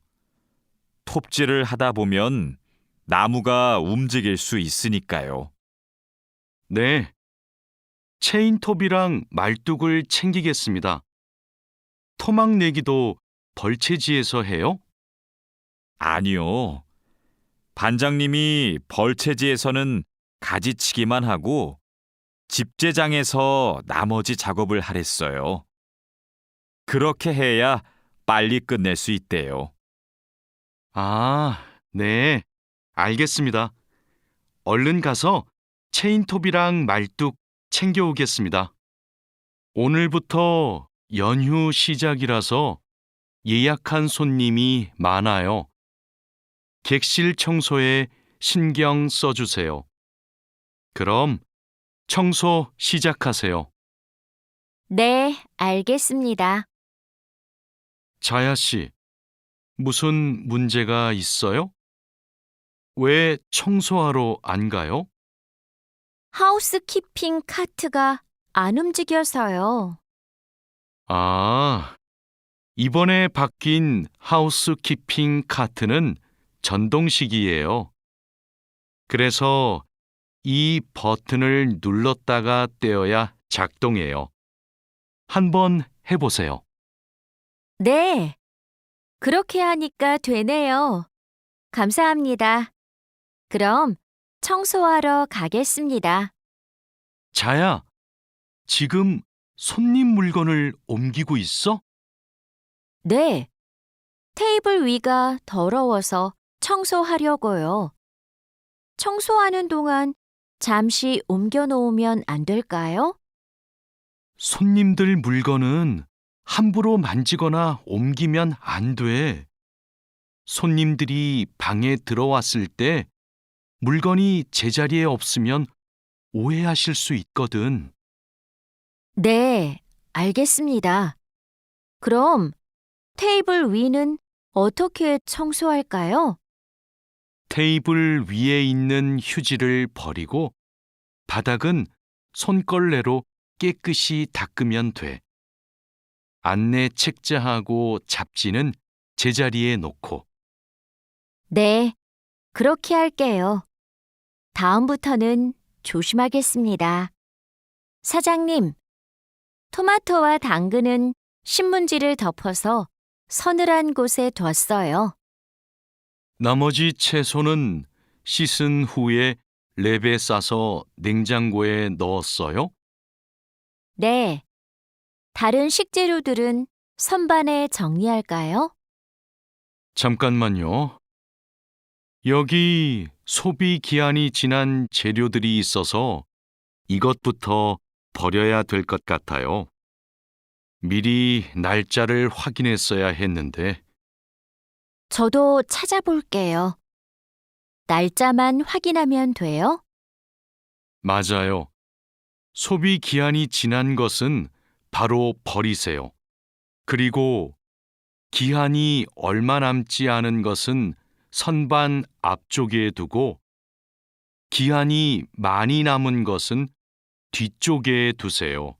[SPEAKER 1] 톱질을 하다 보면 나무가 움직일 수 있으니까요.
[SPEAKER 2] 네, 체인톱이랑 말뚝을 챙기겠습니다. 토막 내기도 벌채지에서 해요?
[SPEAKER 1] 아니요. 반장님이 벌채지에서는 가지치기만 하고 집재장에서 나머지 작업을 하랬어요. 그렇게 해야 빨리 끝낼 수 있대요.
[SPEAKER 2] 아, 네, 알겠습니다. 얼른 가서 체인톱이랑 말뚝 챙겨오겠습니다. 오늘부터 연휴 시작이라서 예약한 손님이 많아요. 객실 청소에 신경 써주세요. 그럼 청소 시작하세요.
[SPEAKER 3] 네, 알겠습니다.
[SPEAKER 2] 자야 씨, 무슨 문제가 있어요? 왜 청소하러 안 가요?
[SPEAKER 3] 하우스키핑 카트가 안 움직여서요.
[SPEAKER 2] 아, 이번에 바뀐 하우스키핑 카트는 전동식이에요. 그래서 이 버튼을 눌렀다가 떼어야 작동해요. 한번 해보세요.
[SPEAKER 3] 네, 그렇게 하니까 되네요. 감사합니다. 그럼 청소하러 가겠습니다.
[SPEAKER 2] 자야, 지금 손님 물건을 옮기고 있어?
[SPEAKER 3] 네, 테이블 위가 더러워서 청소하려고요. 청소하는 동안 잠시 옮겨 놓으면 안 될까요?
[SPEAKER 2] 손님들 물건은 함부로 만지거나 옮기면 안 돼. 손님들이 방에 들어왔을 때 물건이 제자리에 없으면 오해하실 수 있거든.
[SPEAKER 3] 네, 알겠습니다. 그럼 테이블 위는 어떻게 청소할까요?
[SPEAKER 2] 테이블 위에 있는 휴지를 버리고 바닥은 손걸레로 깨끗이 닦으면 돼. 안내 책자하고 잡지는 제자리에 놓고.
[SPEAKER 3] 네, 그렇게 할게요. 다음부터는 조심하겠습니다. 사장님, 토마토와 당근은 신문지를 덮어서 서늘한 곳에 뒀어요.
[SPEAKER 2] 나머지 채소는 씻은 후에 랩에 싸서 냉장고에 넣었어요?
[SPEAKER 3] 네, 다른 식재료들은 선반에 정리할까요?
[SPEAKER 2] 잠깐만요. 여기 소비 기한이 지난 재료들이 있어서 이것부터 버려야 될 것 같아요. 미리 날짜를 확인했어야 했는데.
[SPEAKER 3] 저도 찾아볼게요. 날짜만 확인하면 돼요?
[SPEAKER 2] 맞아요. 소비 기한이 지난 것은 바로 버리세요. 그리고 기한이 얼마 남지 않은 것은 선반 앞쪽에 두고 기한이 많이 남은 것은 뒤쪽에 두세요.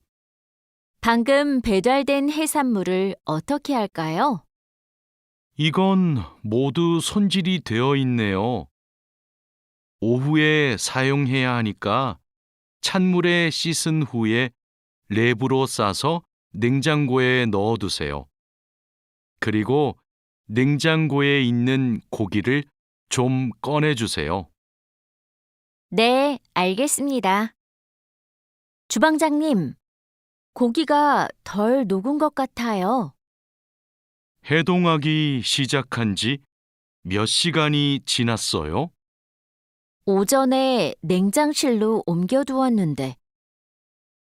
[SPEAKER 3] 방금 배달된 해산물을 어떻게 할까요?
[SPEAKER 2] 이건 모두 손질이 되어 있네요. 오후에 사용해야 하니까 찬물에 씻은 후에 랩으로 싸서 냉장고에 넣어두세요. 그리고 냉장고에 있는 고기를 좀 꺼내주세요.
[SPEAKER 3] 네, 알겠습니다. 주방장님, 고기가 덜 녹은 것 같아요.
[SPEAKER 2] 해동하기 시작한 지 몇 시간이 지났어요?
[SPEAKER 3] 오전에 냉장실로 옮겨두었는데,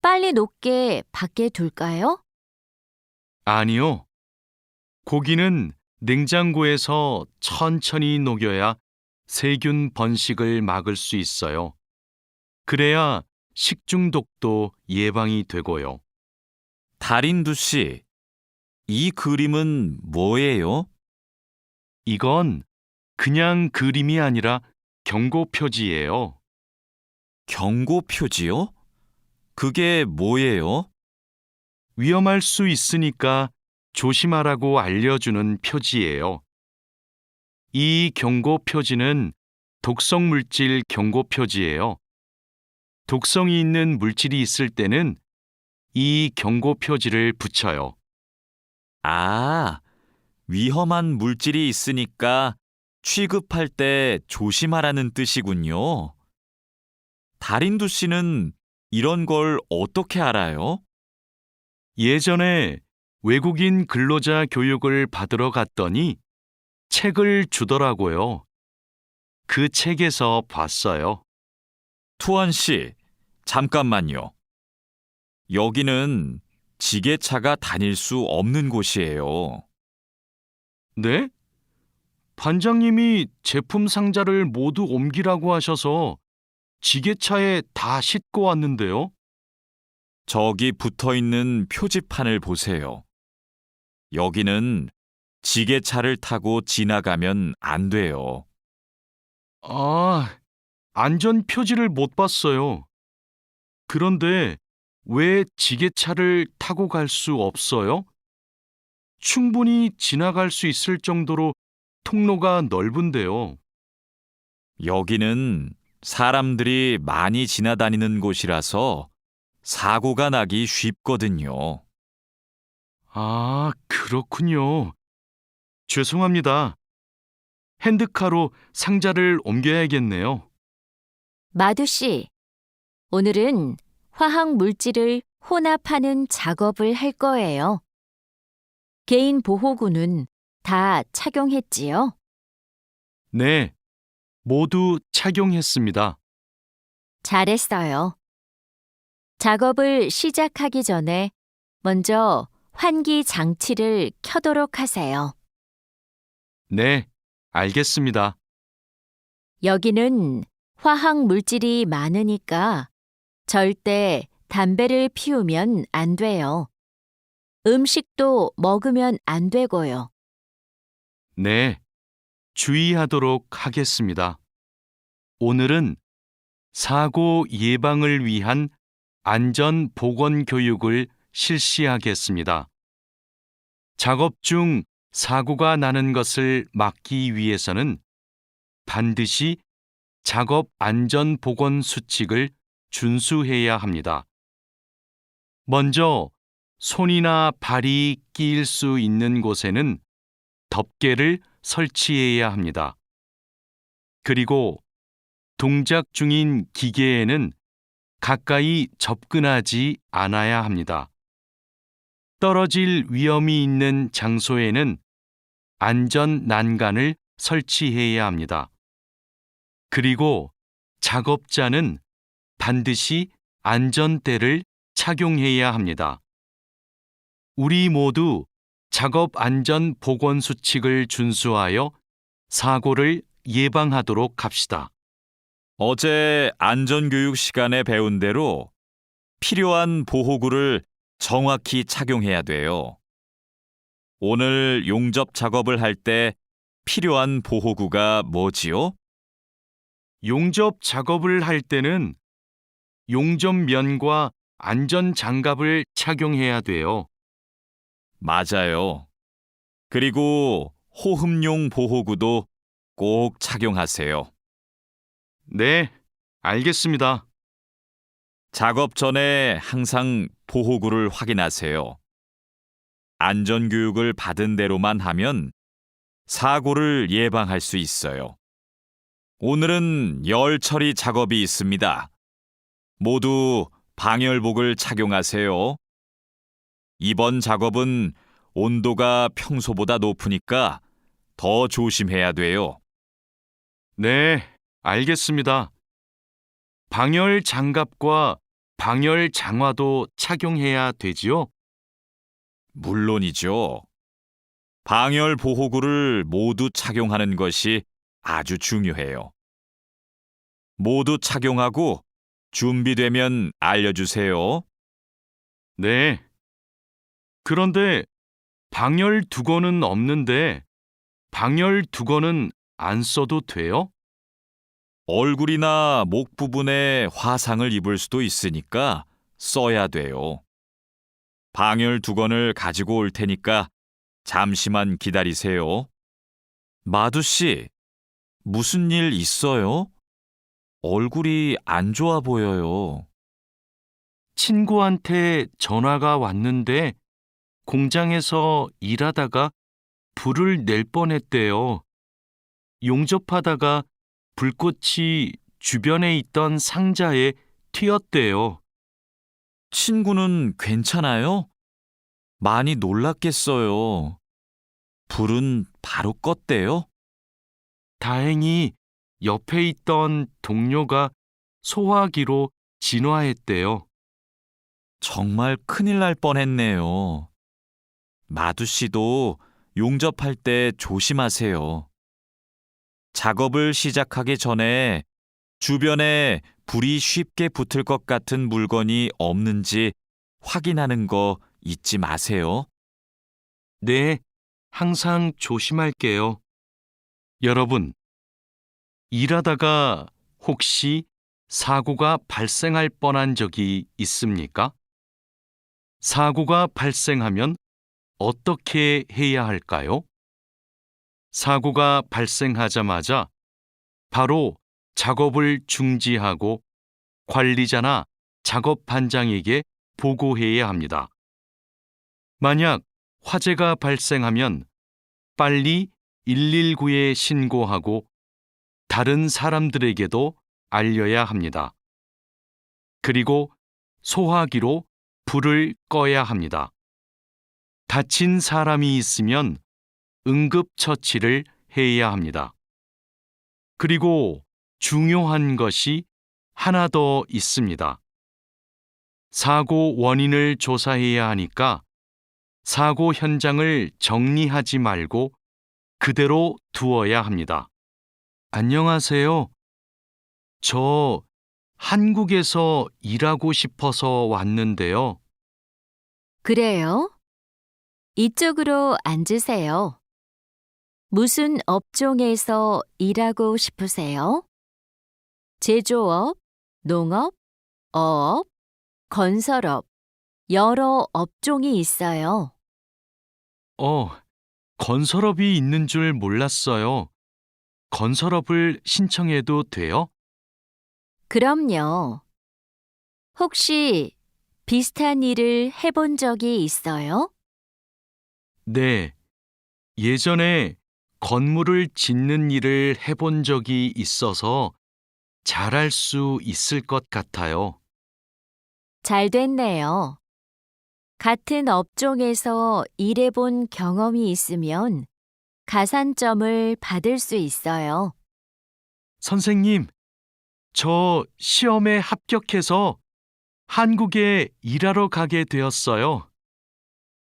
[SPEAKER 3] 빨리 녹게 밖에 둘까요?
[SPEAKER 2] 아니요. 고기는 냉장고에서 천천히 녹여야 세균 번식을 막을 수 있어요. 그래야 식중독도 예방이 되고요.
[SPEAKER 1] 달인두 씨, 이 그림은 뭐예요?
[SPEAKER 2] 이건 그냥 그림이 아니라 경고 표지예요.
[SPEAKER 1] 경고 표지요? 그게 뭐예요?
[SPEAKER 2] 위험할 수 있으니까 조심하라고 알려주는 표지예요. 이 경고 표지는 독성 물질 경고 표지예요. 독성이 있는 물질이 있을 때는 이 경고 표지를 붙여요.
[SPEAKER 1] 아, 위험한 물질이 있으니까 취급할 때 조심하라는 뜻이군요. 달인두 씨는 이런 걸 어떻게 알아요?
[SPEAKER 2] 예전에 외국인 근로자 교육을 받으러 갔더니 책을 주더라고요. 그 책에서 봤어요.
[SPEAKER 1] 투원 씨, 잠깐만요. 여기는 지게차가 다닐 수 없는 곳이에요.
[SPEAKER 2] 네? 반장님이 제품 상자를 모두 옮기라고 하셔서 지게차에 다 싣고 왔는데요.
[SPEAKER 1] 저기 붙어 있는 표지판을 보세요. 여기는 지게차를 타고 지나가면 안 돼요.
[SPEAKER 2] 아, 안전 표지를 못 봤어요. 그런데 왜 지게차를 타고 갈 수 없어요? 충분히 지나갈 수 있을 정도로 통로가 넓은데요.
[SPEAKER 1] 여기는 사람들이 많이 지나다니는 곳이라서 사고가 나기 쉽거든요.
[SPEAKER 2] 아, 그렇군요. 죄송합니다. 핸드카로 상자를 옮겨야겠네요.
[SPEAKER 3] 마두 씨, 오늘은 화학 물질을 혼합하는 작업을 할 거예요. 개인 보호구는 다 착용했지요?
[SPEAKER 2] 네, 모두 착용했습니다.
[SPEAKER 3] 잘했어요. 작업을 시작하기 전에 먼저 환기 장치를 켜도록 하세요.
[SPEAKER 2] 네, 알겠습니다.
[SPEAKER 3] 여기는 화학 물질이 많으니까 절대 담배를 피우면 안 돼요. 음식도 먹으면 안 되고요.
[SPEAKER 2] 네, 주의하도록 하겠습니다. 오늘은 사고 예방을 위한 안전 보건 교육을 실시하겠습니다. 작업 중 사고가 나는 것을 막기 위해서는 반드시 작업 안전 보건 수칙을 준수해야 합니다. 먼저 손이나 발이 끼일 수 있는 곳에는 덮개를 설치해야 합니다. 그리고 동작 중인 기계에는 가까이 접근하지 않아야 합니다. 떨어질 위험이 있는 장소에는 안전 난간을 설치해야 합니다. 그리고 작업자는 반드시 안전대를 착용해야 합니다. 우리 모두 작업 안전 보건 수칙을 준수하여 사고를 예방하도록 합시다.
[SPEAKER 1] 어제 안전교육 시간에 배운 대로 필요한 보호구를 정확히 착용해야 돼요. 오늘 용접 작업을 할 때 필요한 보호구가 뭐지요?
[SPEAKER 2] 용접 작업을 할 때는 용접면과 안전 장갑을 착용해야 돼요.
[SPEAKER 1] 맞아요. 그리고 호흡용 보호구도 꼭 착용하세요.
[SPEAKER 2] 네, 알겠습니다.
[SPEAKER 1] 작업 전에 항상 보호구를 확인하세요. 안전교육을 받은 대로만 하면 사고를 예방할 수 있어요. 오늘은 열 처리 작업이 있습니다. 모두 방열복을 착용하세요. 이번 작업은 온도가 평소보다 높으니까 더 조심해야 돼요.
[SPEAKER 2] 네, 알겠습니다. 방열 장갑과 방열 장화도 착용해야 되지요?
[SPEAKER 1] 물론이죠. 방열 보호구를 모두 착용하는 것이 아주 중요해요. 모두 착용하고 준비되면 알려주세요.
[SPEAKER 2] 네. 그런데 방열 두건은 없는데 방열 두건은 안 써도 돼요?
[SPEAKER 1] 얼굴이나 목 부분에 화상을 입을 수도 있으니까 써야 돼요. 방열 두건을 가지고 올 테니까 잠시만 기다리세요. 마두 씨, 무슨 일 있어요? 얼굴이 안 좋아 보여요.
[SPEAKER 2] 친구한테 전화가 왔는데 공장에서 일하다가 불을 낼 뻔했대요. 용접하다가 불꽃이 주변에 있던 상자에 튀었대요.
[SPEAKER 1] 친구는 괜찮아요? 많이 놀랐겠어요. 불은 바로 껐대요?
[SPEAKER 2] 다행히 옆에 있던 동료가 소화기로 진화했대요.
[SPEAKER 1] 정말 큰일 날 뻔했네요. 마두 씨도 용접할 때 조심하세요. 작업을 시작하기 전에 주변에 불이 쉽게 붙을 것 같은 물건이 없는지 확인하는 거 잊지 마세요.
[SPEAKER 2] 네, 항상 조심할게요. 여러분, 일하다가 혹시 사고가 발생할 뻔한 적이 있습니까? 사고가 발생하면 어떻게 해야 할까요? 사고가 발생하자마자 바로 작업을 중지하고 관리자나 작업 반장에게 보고해야 합니다. 만약 화재가 발생하면 빨리 119에 신고하고 다른 사람들에게도 알려야 합니다. 그리고 소화기로 불을 꺼야 합니다. 다친 사람이 있으면 응급처치를 해야 합니다. 그리고 중요한 것이 하나 더 있습니다. 사고 원인을 조사해야 하니까 사고 현장을 정리하지 말고 그대로 두어야 합니다. 안녕하세요. 저 한국에서 일하고 싶어서 왔는데요.
[SPEAKER 3] 그래요? 이쪽으로 앉으세요. 무슨 업종에서 일하고 싶으세요? 제조업, 농업, 어업, 건설업, 여러 업종이 있어요.
[SPEAKER 2] 건설업이 있는 줄 몰랐어요. 건설업을 신청해도 돼요?
[SPEAKER 3] 그럼요. 혹시 비슷한 일을 해본 적이 있어요?
[SPEAKER 2] 네. 예전에 건물을 짓는 일을 해본 적이 있어서 잘할 수 있을 것 같아요.
[SPEAKER 3] 잘 됐네요. 같은 업종에서 일해본 경험이 있으면 가산점을 받을 수 있어요.
[SPEAKER 2] 선생님, 저 시험에 합격해서 한국에 일하러 가게 되었어요.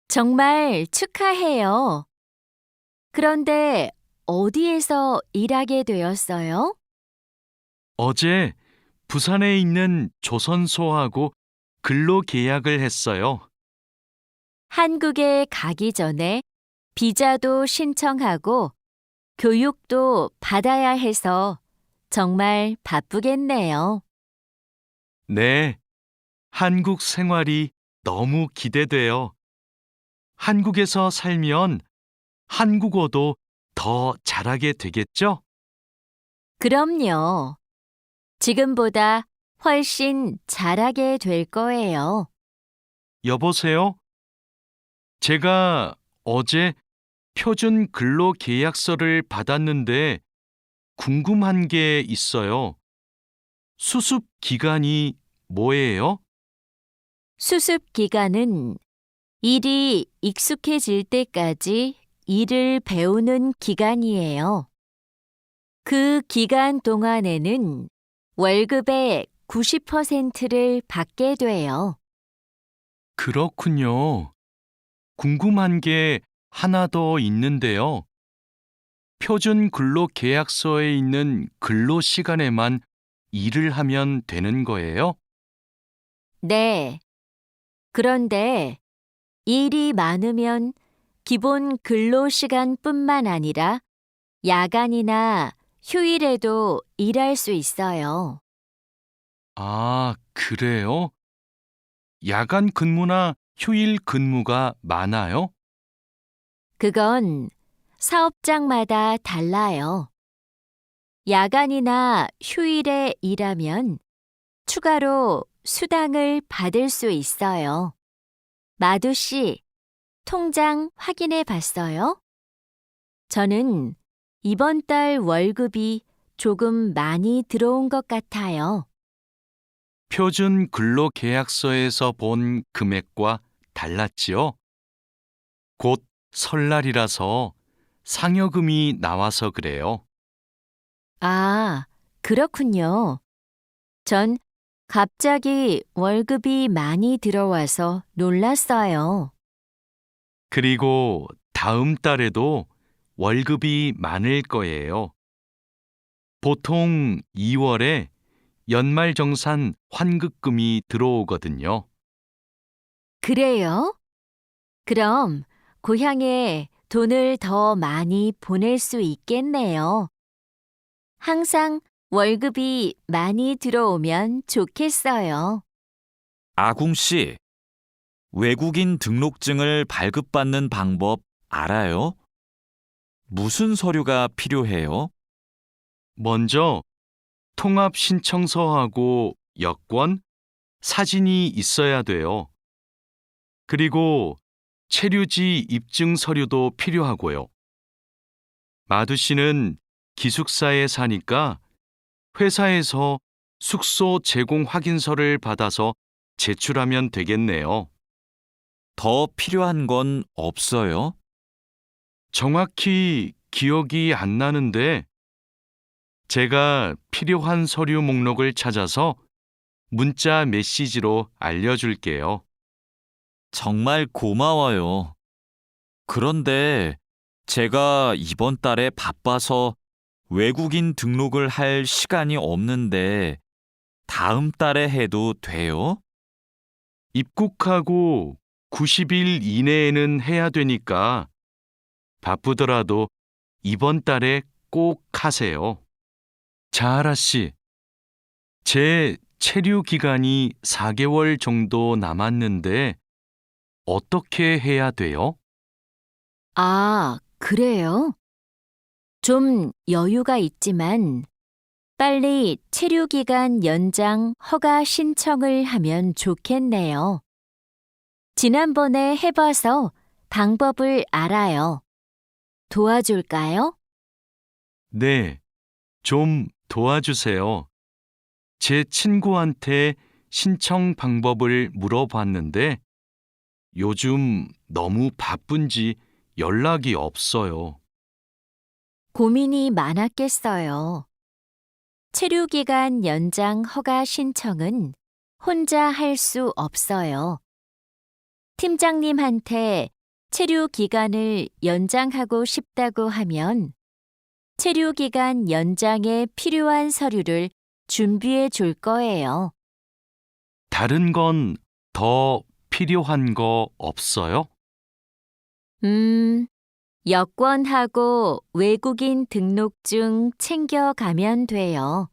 [SPEAKER 3] 정말 축하해요. 그런데 어디에서 일하게 되었어요?
[SPEAKER 2] 어제 부산에 있는 조선소하고 근로 계약을 했어요.
[SPEAKER 3] 한국에 가기 전에 비자도 신청하고 교육도 받아야 해서 정말 바쁘겠네요.
[SPEAKER 2] 네, 한국 생활이 너무 기대돼요. 한국에서 살면 한국어도 더 잘하게 되겠죠?
[SPEAKER 3] 그럼요. 지금보다 훨씬 잘하게 될 거예요.
[SPEAKER 2] 여보세요? 제가 어제 표준 근로 계약서를 받았는데 궁금한 게 있어요. 수습 기간이 뭐예요?
[SPEAKER 3] 수습 기간은 일이 익숙해질 때까지 일을 배우는 기간이에요. 그 기간 동안에는 월급의 90%를 받게 돼요.
[SPEAKER 2] 그렇군요. 궁금한 게 하나 더 있는데요. 표준 근로 계약서에 있는 근로 시간에만 일을 하면 되는 거예요?
[SPEAKER 3] 네. 그런데 일이 많으면 기본 근로 시간뿐만 아니라 야간이나 휴일에도 일할 수 있어요.
[SPEAKER 2] 아, 그래요? 야간 근무나 휴일 근무가 많아요?
[SPEAKER 3] 그건 사업장마다 달라요. 야간이나 휴일에 일하면 추가로 수당을 받을 수 있어요. 마두 씨, 통장 확인해 봤어요? 저는 이번 달 월급이 조금 많이 들어온 것 같아요.
[SPEAKER 2] 표준 근로 계약서에서 본 금액과 달랐지요? 곧 설날이라서 상여금이 나와서 그래요.
[SPEAKER 3] 아, 그렇군요. 전 갑자기 월급이 많이 들어와서 놀랐어요.
[SPEAKER 2] 그리고 다음 달에도 월급이 많을 거예요. 보통 2월에 연말정산 환급금이 들어오거든요.
[SPEAKER 3] 그래요? 그럼 고향에 돈을 더 많이 보낼 수 있겠네요. 항상 월급이 많이 들어오면 좋겠어요.
[SPEAKER 1] 아궁 씨, 외국인 등록증을 발급받는 방법 알아요? 무슨 서류가 필요해요?
[SPEAKER 2] 먼저 통합신청서하고 여권, 사진이 있어야 돼요. 그리고 체류지 입증 서류도 필요하고요. 마두 씨는 기숙사에 사니까 회사에서 숙소 제공 확인서를 받아서 제출하면 되겠네요.
[SPEAKER 1] 더 필요한 건 없어요?
[SPEAKER 2] 정확히 기억이 안 나는데 제가 필요한 서류 목록을 찾아서 문자 메시지로 알려줄게요.
[SPEAKER 1] 정말 고마워요. 그런데 제가 이번 달에 바빠서 외국인 등록을 할 시간이 없는데 다음 달에 해도 돼요?
[SPEAKER 2] 입국하고 90일 이내에는 해야 되니까 바쁘더라도 이번 달에 꼭 하세요. 자하라 씨, 제 체류 기간이 4개월 정도 남았는데 어떻게 해야 돼요?
[SPEAKER 3] 아, 그래요? 좀 여유가 있지만 빨리 체류기간 연장 허가 신청을 하면 좋겠네요. 지난번에 해봐서 방법을 알아요. 도와줄까요?
[SPEAKER 2] 네, 좀 도와주세요. 제 친구한테 신청 방법을 물어봤는데 요즘 너무 바쁜지 연락이 없어요.
[SPEAKER 3] 고민이 많았겠어요. 체류기간 연장 허가 신청은 혼자 할 수 없어요. 팀장님한테 체류기간을 연장하고 싶다고 하면 체류기간 연장에 필요한 서류를 준비해 줄 거예요.
[SPEAKER 2] 다른 건 더 필요한 거 없어요?
[SPEAKER 3] 여권하고 외국인 등록증 챙겨가면 돼요.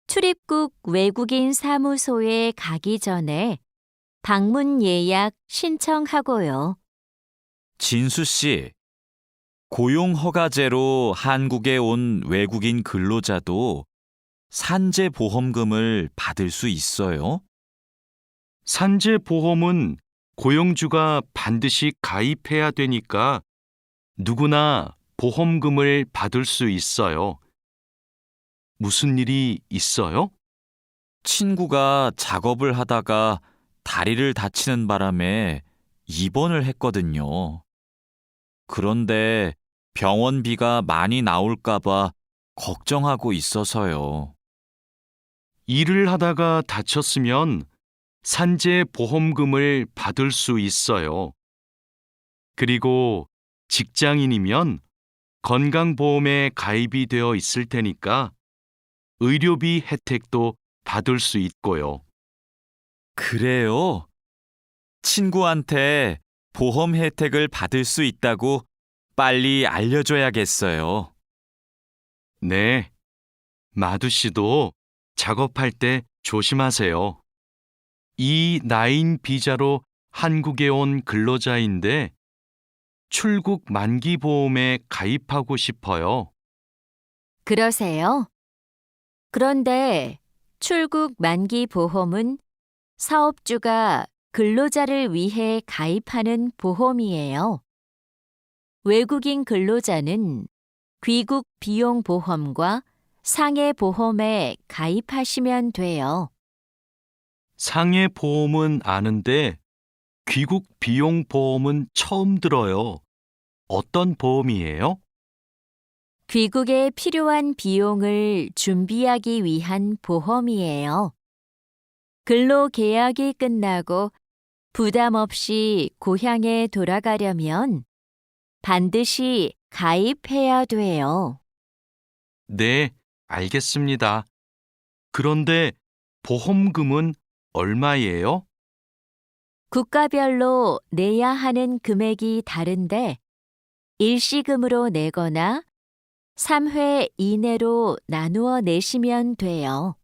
[SPEAKER 3] 출입국 외국인 사무소에 가기 전에 방문 예약 신청하고요.
[SPEAKER 1] 진수 씨, 고용 허가제로 한국에 온 외국인 근로자도 산재 보험금을 받을 수 있어요?
[SPEAKER 2] 산재 보험은 고용주가 반드시 가입해야 되니까 누구나 보험금을 받을 수 있어요. 무슨 일이 있어요?
[SPEAKER 1] 친구가 작업을 하다가 다리를 다치는 바람에 입원을 했거든요. 그런데 병원비가 많이 나올까봐 걱정하고 있어서요.
[SPEAKER 2] 일을 하다가 다쳤으면 산재 보험금을 받을 수 있어요. 그리고 직장인이면 건강보험에 가입이 되어 있을 테니까 의료비 혜택도 받을 수 있고요.
[SPEAKER 1] 그래요? 친구한테 보험 혜택을 받을 수 있다고 빨리 알려줘야겠어요.
[SPEAKER 2] 네, 마두 씨도 작업할 때 조심하세요. E9 비자로 한국에 온 근로자인데 출국 만기 보험에 가입하고 싶어요.
[SPEAKER 3] 그러세요? 그런데 출국 만기 보험은 사업주가 근로자를 위해 가입하는 보험이에요. 외국인 근로자는 귀국 비용 보험과 상해 보험에 가입하시면 돼요.
[SPEAKER 2] 상해 보험은 아는데 귀국 비용 보험은 처음 들어요. 어떤 보험이에요?
[SPEAKER 3] 귀국에 필요한 비용을 준비하기 위한 보험이에요. 근로 계약이 끝나고 부담 없이 고향에 돌아가려면 반드시 가입해야 돼요.
[SPEAKER 2] 네, 알겠습니다. 그런데 보험금은 얼마예요?
[SPEAKER 3] 국가별로 내야 하는 금액이 다른데 일시금으로 내거나 3회 이내로 나누어 내시면 돼요.